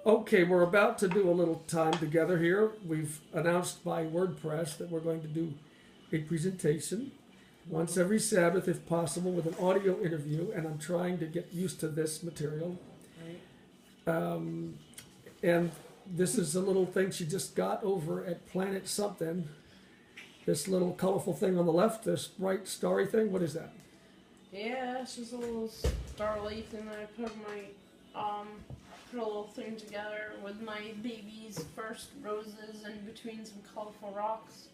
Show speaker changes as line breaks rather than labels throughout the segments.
Okay, we're about to do a little time together here. We've announced by WordPress that we're going to do a presentation once every Sabbath, if possible, with an audio interview, and I'm trying to get used to this material. And this is a little thing she just got over at Planet Something. This little colorful thing on the left, this bright starry thing, what is that?
Yeah, it's just a little starlight, and I put a little thing together with my baby's first roses in between some colorful rocks.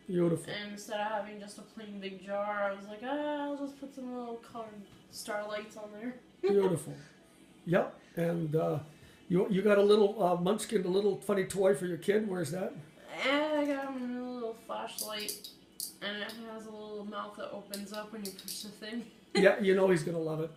Beautiful.
And instead of having just a plain big jar, I was like, I'll just put some little colored starlights on there.
Beautiful. Yep. And you got a little munchkin, a little funny toy for your kid. Where's that?
And I got him a little flashlight, and it has a little mouth that opens up when you push the thing.
Yeah, you know he's gonna love it.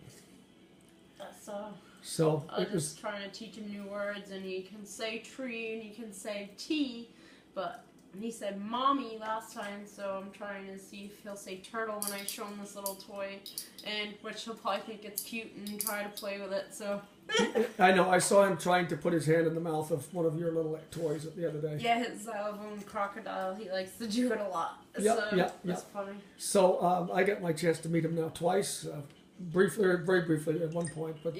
So I was just trying to teach him new words, and he can say tree and he can say tea, but he said mommy last time, so I'm trying to see if he'll say turtle when I show him this little toy, and which he'll probably think it's cute and try to play with it. So
I know, I saw him trying to put his hand in the mouth of one of your little toys the other day.
Yeah, his xylophone crocodile, he likes to do it a lot. It's funny.
So I got my chance to meet him now twice, briefly, or very briefly at one point, but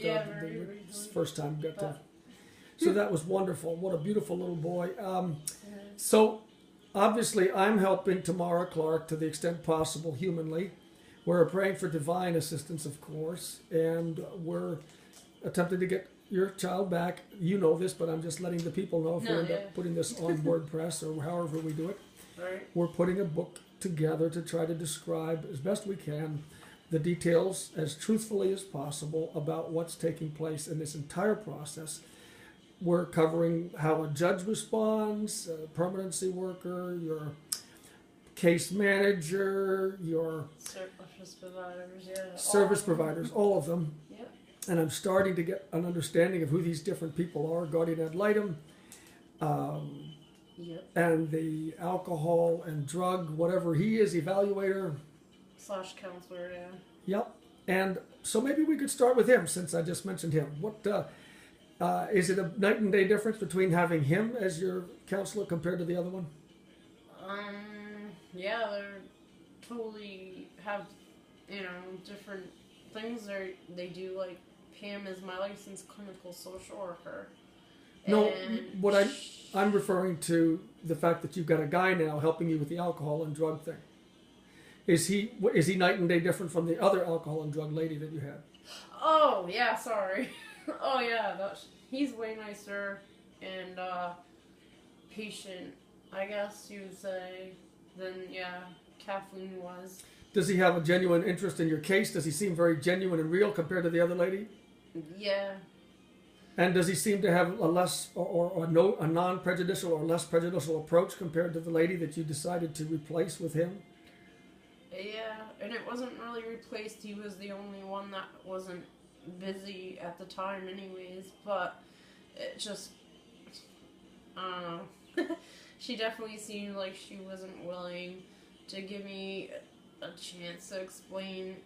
first time got to. So that was wonderful. What a beautiful little boy. So obviously I'm helping Tamara Clark to the extent possible humanly. We're praying for divine assistance, of course, and we're attempting to get your child back. You know this, but I'm just letting the people know if we end up putting this on WordPress or however we do it.
Right.
We're putting a book together to try to describe as best we can the details as truthfully as possible about what's taking place in this entire process. We're covering how a judge responds, a permanency worker, your case manager, your service providers, all of them.
Yep.
And I'm starting to get an understanding of who these different people are, guardian ad litem, and the alcohol and drug, whatever he is, evaluator.
/ counselor, yeah.
Yep. And so maybe we could start with him, since I just mentioned him. What is it a night and day difference between having him as your counselor compared to the other one?
Yeah, they're totally have, different things they do. Like Pam is my licensed clinical social worker.
No, what I'm referring to the fact that you've got a guy now helping you with the alcohol and drug thing. Is he night and day different from the other alcohol and drug lady that you had?
Oh yeah, sorry. Oh yeah, he's way nicer and patient, I guess you would say, than Kathleen was.
Does he have a genuine interest in your case? Does he seem very genuine and real compared to the other lady?
Yeah.
And does he seem to have a less or a non-prejudicial or less prejudicial approach compared to the lady that you decided to replace with him?
Yeah, and it wasn't really replaced. He was the only one that wasn't busy at the time anyways, but it just, I don't know. She definitely seemed like she wasn't willing to give me a chance to explain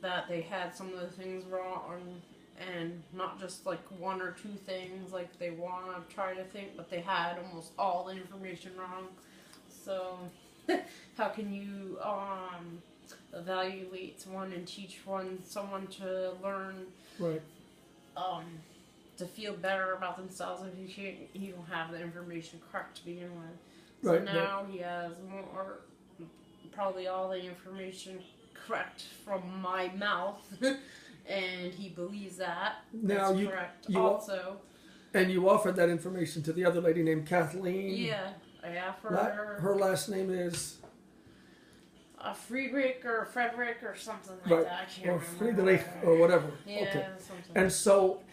that they had some of the things wrong, and not just like one or two things like they want to try to think, but they had almost all the information wrong. So how can you evaluate someone and teach someone to learn,
right?
To feel better about themselves if you don't have the information correct to begin with. So
right,
now he has more, probably all the information correct from my mouth, and he believes that.
Now
that's correct also.
And you offered that information to the other lady named Kathleen.
Yeah, I offered her.
Her last name is
Friedrich or Frederick or something like that. I can't remember.
Friedrich or whatever.
Yeah,
okay.
Something.
And so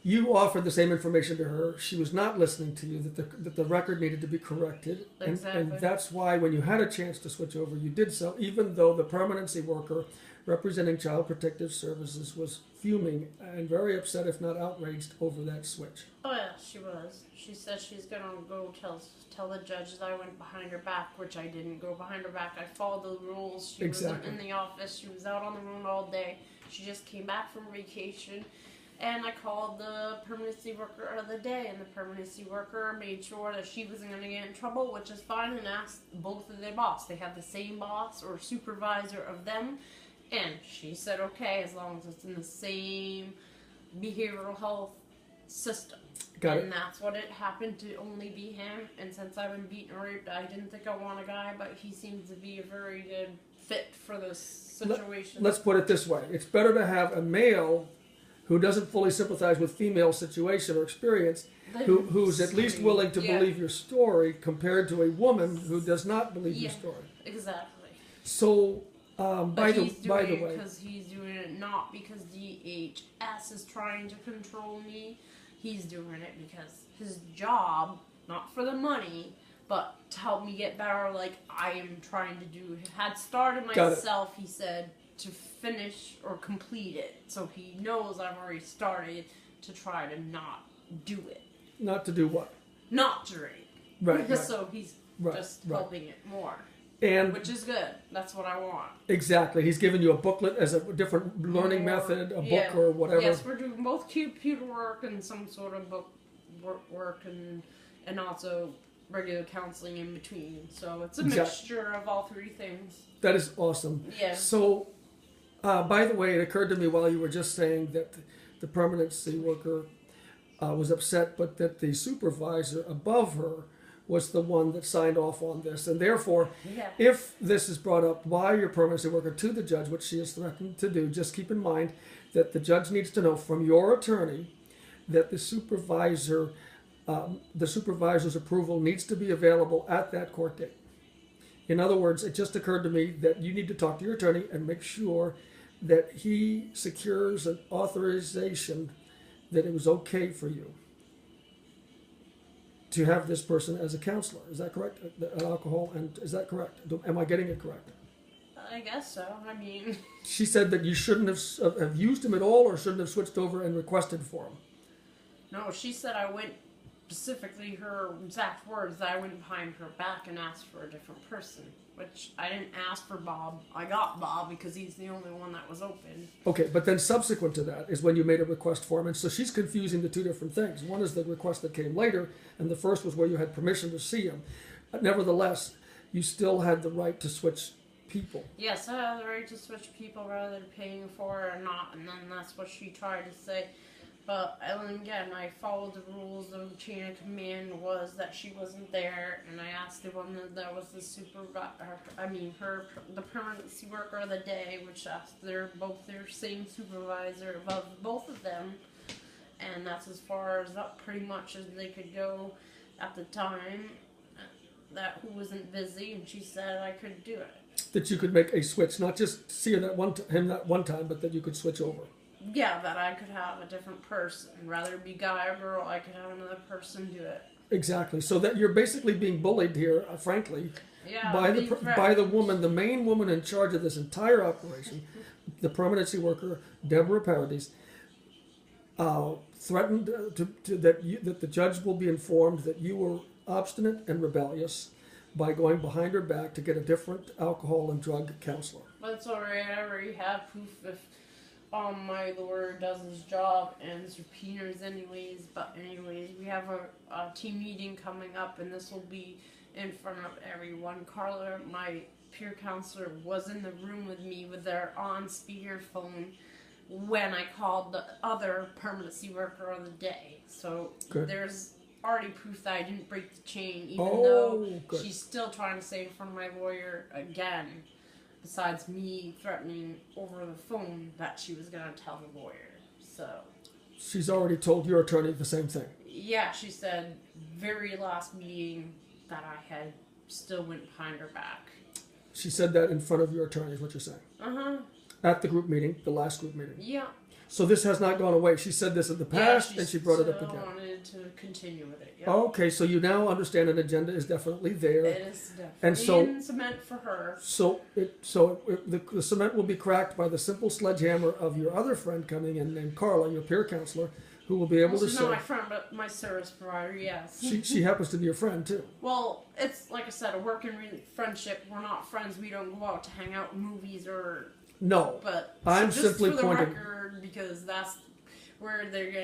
you offered the same information to her. She was not listening to you, that the record needed to be corrected.
Exactly.
And that's why when you had a chance to switch over, you did so, even though the permanency worker representing Child Protective Services was fuming and very upset, if not outraged, over that switch.
Oh yeah, she was. She said she's gonna go tell the judge that I went behind her back, which I didn't go behind her back. I followed the rules. She wasn't in the office. She was out on the road all day. She just came back from vacation, And I called the permanency worker of the day, and the permanency worker made sure that she wasn't going to get in trouble, which is fine, and asked both of their boss. They have the same boss or supervisor of them, and she said, okay, as long as it's in the same behavioral health system.
Got it.
And that's what it happened to only be him. And since I've been beaten and raped, I didn't think I want a guy, but he seems to be a very good fit for this situation.
Let's put it this way. It's better to have a male who doesn't fully sympathize with female situation or experience, who's at least willing to believe your story, compared to a woman who does not believe your story.
Exactly.
So, by the way,
because he's doing it not because DHS is trying to control me. He's doing it because his job, not for the money, but to help me get better, like I am trying to do. Had started myself, he said, to finish or complete it. So he knows I've already started to try to not do it.
Not to do what?
Not to rape.
Right.
So he's just helping it more.
And
which is good. That's what I want.
Exactly. He's given you a booklet as a different learning method, a book or whatever.
Yes, we're doing both computer work and some sort of book work and also regular counseling in between. So it's a mixture of all three things.
That is awesome.
Yeah.
So, by the way, it occurred to me while you were just saying that the permanency worker was upset, but that the supervisor above her was the one that signed off on this. And therefore, if this is brought up by your permanency worker to the judge, which she is threatened to do, just keep in mind that the judge needs to know from your attorney that the supervisor's approval needs to be available at that court date. In other words, it just occurred to me that you need to talk to your attorney and make sure that he secures an authorization that it was okay for you to have this person as a counselor. Is that correct? Alcohol, and is that correct? Am I getting it correct?
I guess so. I mean...
She said that you shouldn't have used him at all, or shouldn't have switched over and requested for him.
No, she said I went, specifically her exact words, that I went behind her back and asked for a different person. Which I didn't ask for Bob. I got Bob because he's the only one that was open. Okay, but then subsequent to that is when you made a request for him. And so she's confusing the two different things. One is the request that came later, and the first was where you had permission to see him. Nevertheless, you still had the right to switch people. Yes, I had the right to switch people rather than paying for it or not. And then that's what she tried to say. But again, I followed the rules. The chain of command was that she wasn't there, and I asked the one that was the the permanency worker of the day, which asked their same supervisor above both of them, and that's as far as up pretty much as they could go at the time. That who wasn't busy, and she said I could do it.
That you could make a switch, not just see him that one time, but that you could switch over.
Yeah, that I could have a different person. Rather it be guy or girl, I could have another person do it.
Exactly. So that you're basically being bullied here, frankly, by the woman, the main woman in charge of this entire operation, the permanency worker, Deborah Paradis, threatened that the judge will be informed that you were obstinate and rebellious by going behind her back to get a different alcohol and drug counselor.
That's alright. I already have proof if my lawyer does his job and subpoenas anyways. But anyways, we have a team meeting coming up, and this will be in front of everyone. Carla, my peer counselor, was in the room with me with their on speakerphone when I called the other permanency worker of the day. So there's already proof that I didn't break the chain, even though she's still trying to say in front of my lawyer again. Besides me threatening over the phone that she was going to tell the lawyer. So
she's already told your attorney the same thing.
Yeah, she said very last meeting that I had still went behind her back. She
said that in front of your attorney is what you're saying?
Uh-huh.
At the group meeting, the last group meeting?
Yeah.
So this has not gone away. She said this in the past, and she brought it up again.
I wanted to continue with it. Yeah.
Okay, so you now understand an agenda is definitely there.
It is definitely in cement for her.
So the cement will be cracked by the simple sledgehammer of your other friend coming in named Carla, your peer counselor, who will be able to say...
She's not my friend, but my service provider, yes.
She happens to be your friend, too.
Well, it's, like I said, a working friendship. We're not friends. We don't go out to hang out in movies or...
No,
but
I'm
just
simply
for the
pointing...
record, because that's where they're getting